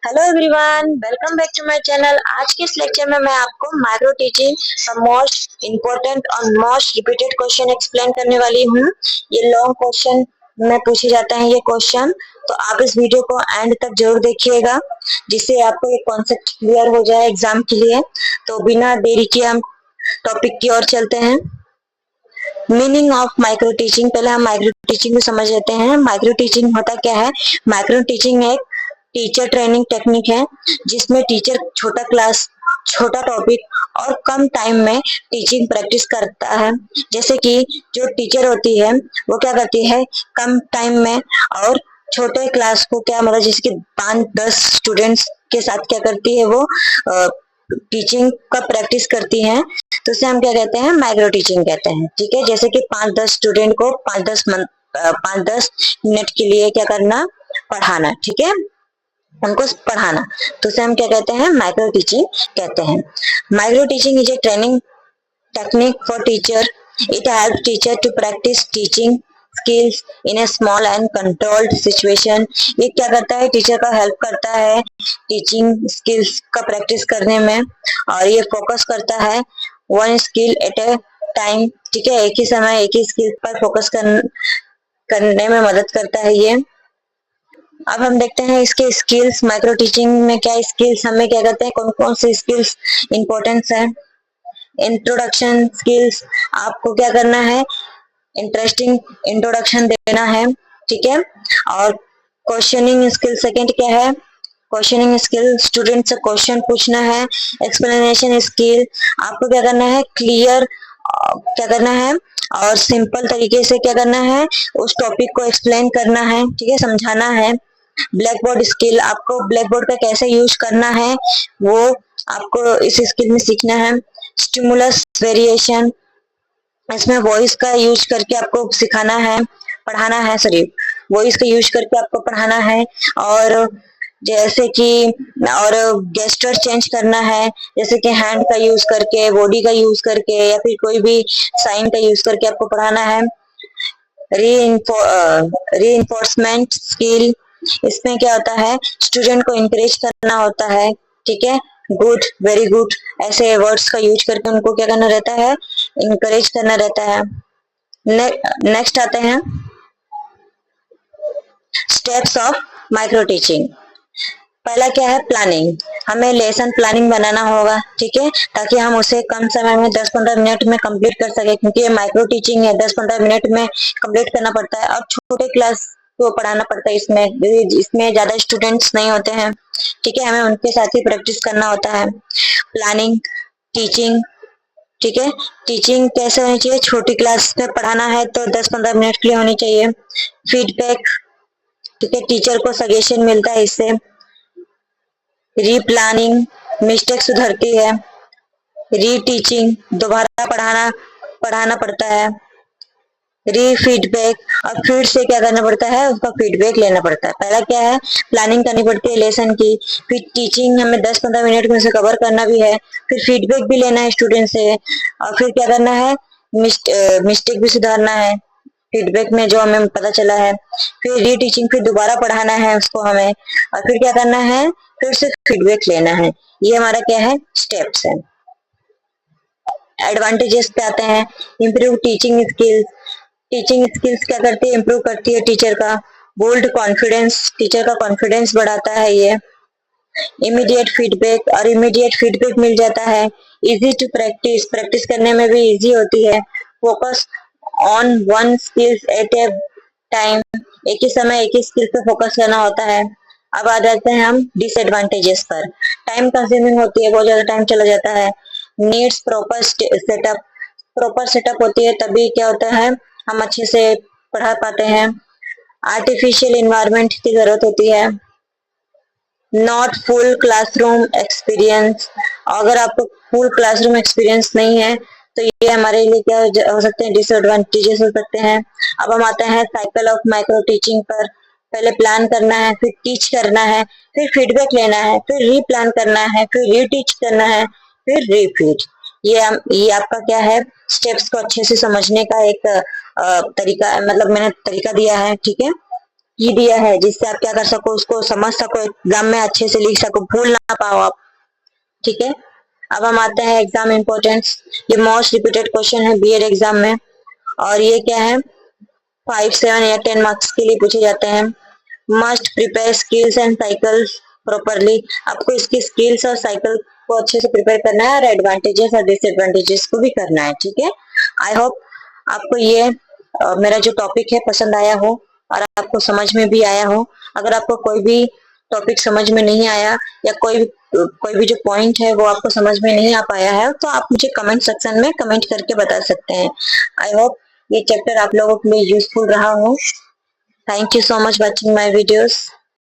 Hello everyone, welcome back to my channel. आज के इस लेक्चर में मैं आपको माइक्रो टीचिंग का मोस्ट इम्पोर्टेंट और मोस्ट रिपीटेड क्वेश्चन एक्सप्लेन करने वाली हूँ। ये लॉन्ग क्वेश्चन में पूछे जाते हैं ये क्वेश्चन, तो आप इस वीडियो को एंड तक जरूर देखिएगा, जिससे आपको ये कॉन्सेप्ट क्लियर हो जाए एग्जाम के लिए। तो बिना देरी किए हम टॉपिक की ओर चलते हैं। Meaning of micro teaching. पहले हम माइक्रो टीचिंग को समझ लेते हैं। माइक्रो टीचिंग होता क्या है? माइक्रो टीचिंग एक टीचर ट्रेनिंग टेक्निक है, जिसमें टीचर छोटा क्लास, छोटा टॉपिक और कम टाइम में टीचिंग प्रैक्टिस करता है। जैसे कि जो टीचर होती है वो क्या करती है, कम टाइम में और छोटे क्लास को क्या मतलब जैसे कि 5-10 स्टूडेंट्स के साथ क्या करती है, वो टीचिंग का प्रैक्टिस करती है। तो उसे हम क्या कहते हैं, माइक्रो टीचिंग कहते हैं। ठीक है, जैसे कि 5-10 स्टूडेंट को 5-10 मिनट के लिए क्या करना, पढ़ाना। ठीक है, उनको पढ़ाना, तो उसे हम क्या कहते हैं, माइक्रो टीचिंग कहते हैं। Micro teaching is a training technique for teacher. It helps teacher to practice teaching skills in a small and controlled situation. ये क्या करता है, टीचर का हेल्प करता है टीचिंग स्किल्स का प्रैक्टिस करने में, और ये फोकस करता है one skill eight a time. ठीक है, एक ही समय एक ही स्किल पर फोकस करने में मदद करता है ये। अब हम देखते हैं इसके स्किल्स। माइक्रो टीचिंग में क्या स्किल्स हमें क्या करते हैं, कौन कौन से स्किल्स इंपॉर्टेंस है। इंट्रोडक्शन स्किल्स, आपको क्या करना है, इंटरेस्टिंग इंट्रोडक्शन देना है। ठीक है, और क्वेश्चनिंग स्किल सेकंड क्या है, क्वेश्चनिंग स्किल, स्टूडेंट से क्वेश्चन पूछना है। एक्सप्लेनेशन स्किल, आपको क्या करना है, क्लियर क्या करना है और सिंपल तरीके से क्या करना है, उस टॉपिक को एक्सप्लेन करना है। ठीक है, समझाना है। ब्लैक बोर्ड स्किल, आपको ब्लैक बोर्ड का कैसे यूज करना है वो आपको इस स्किल में सीखना है। स्टिमुलस वेरिएशन, इसमें वॉइस का यूज करके आपको सिखाना है, पढ़ाना है। सॉरी, वॉइस का यूज करके आपको पढ़ाना है। और जैसे कि और गेस्चर चेंज करना है, जैसे कि हैंड का यूज करके, बॉडी का यूज करके, या फिर कोई भी साइन का यूज करके आपको पढ़ाना है। री स्किल, इसमें क्या होता है, स्टूडेंट को इंकरेज करना होता है। ठीक है, गुड, वेरी गुड, ऐसे वर्ड्स का यूज करके उनको क्या करना रहता है, इंकरेज करना रहता है। नेक्स्ट आते हैं स्टेप्स ऑफ माइक्रो टीचिंग। पहला क्या है, प्लानिंग। हमें लेसन प्लानिंग बनाना होगा। ठीक है, ताकि हम उसे कम समय में 10-15 मिनट में कंप्लीट कर सके, क्योंकि ये माइक्रो टीचिंग है, 10-15 मिनट में कंप्लीट करना पड़ता है। और छोटे क्लास को पढ़ाना पड़ता है, इसमें ज्यादा स्टूडेंट्स नहीं होते हैं। ठीक है, हमें उनके साथ ही प्रैक्टिस करना होता है। Planning, teaching. ठीक है, टीचिंग कैसे होनी चाहिए, छोटी क्लास में पढ़ाना है तो 10-15 मिनट के लिए होनी चाहिए। फीडबैक, ठीक है, टीचर को सजेशन मिलता है इससे। रीप्लानिंग, मिस्टेक सुधरती है। रीटीचिंग, दोबारा पढ़ाना पढ़ाना पड़ता है। री फीडबैक, और फिर से क्या करना पड़ता है, उसका फीडबैक लेना पड़ता है। पहला क्या है, प्लानिंग करनी पड़ती है लेसन की, फिर टीचिंग हमें 10-15 मिनट में उसे कवर करना भी है, फिर फीडबैक भी लेना है स्टूडेंट से, और फिर क्या करना है, मिस्टेक भी सुधारना है फीडबैक में जो हमें पता चला है। फिर रीटीचिंग, फिर दोबारा पढ़ाना है उसको हमें, और फिर क्या करना है, फिर से फीडबैक लेना है। ये हमारा क्या है, स्टेप्स है। एडवांटेजेस पे आते हैं। Improve teaching skills, teaching skills क्या करती है, इम्प्रूव करती है टीचर का। बोल्ड कॉन्फिडेंस, टीचर का कॉन्फिडेंस बढ़ाता है ये। इमीडिएट फीडबैक, और इमीडिएट फीडबैक मिल जाता है। इजी टू प्रैक्टिस, प्रैक्टिस करने में भी इजी होती है। Focus on one skills at a time, एक ही समय एक ही स्किल पे फोकस करना होता है। अब आ जाते हैं हम डिसएडवांटेजेस पर। टाइम कंज्यूमिंग होती है, बहुत ज्यादा टाइम चला जाता है। Needs proper setup, proper setup होती है तभी क्या होता है, हम अच्छे से पढ़ा पाते हैं। आर्टिफिशियल इन्वायरमेंट की जरूरत होती है। नॉट फुल क्लासरूम एक्सपीरियंस, अगर आपको फुल क्लासरूम एक्सपीरियंस नहीं है तो ये हमारे लिए क्या हो सकते हैं, डिसएडवांटेजेस हो सकते हैं। अब हम आते हैं साइकिल ऑफ माइक्रो टीचिंग पर। पहले प्लान करना है, फिर टीच करना है, फिर फीडबैक लेना है, फिर रीप्लान करना है, फिर रीटीच करना है, फिर रिपीट। ये आपका क्या है, स्टेप्स को अच्छे से समझने का एक तरीका, मतलब मैंने तरीका दिया है। ठीक है, की दिया है जिससे आप क्या कर सको, उसको समझ सको, एग्जाम में अच्छे से लिख सको, भूल ना पाओ आप। ठीक है, अब हम आते हैं एग्जाम इम्पोर्टेंस। ये मोस्ट रिपीटेड क्वेश्चन है बीएड एग्जाम में, और ये क्या है, 5, 7 या 10 मार्क्स के लिए पूछे जाते हैं। Must prepare skills and cycle properly. आपको इसकी स्किल्स और साइकिल को अच्छे से प्रिपेयर करना है, और एडवांटेजेस और डिसएडवांटेजेस को भी करना है। ठीक है, आई होप आपको ये मेरा जो टॉपिक है पसंद आया हो और आपको समझ में भी आया हो। अगर आपको कोई भी टॉपिक समझ में नहीं आया, या कोई भी जो पॉइंट है वो आपको समझ में नहीं आ पाया है, तो आप मुझे कमेंट सेक्शन में कमेंट करके बता सकते हैं। आई होप ये चैप्टर आप लोगों के लिए यूजफुल रहा हो। Thank you so much watching my videos.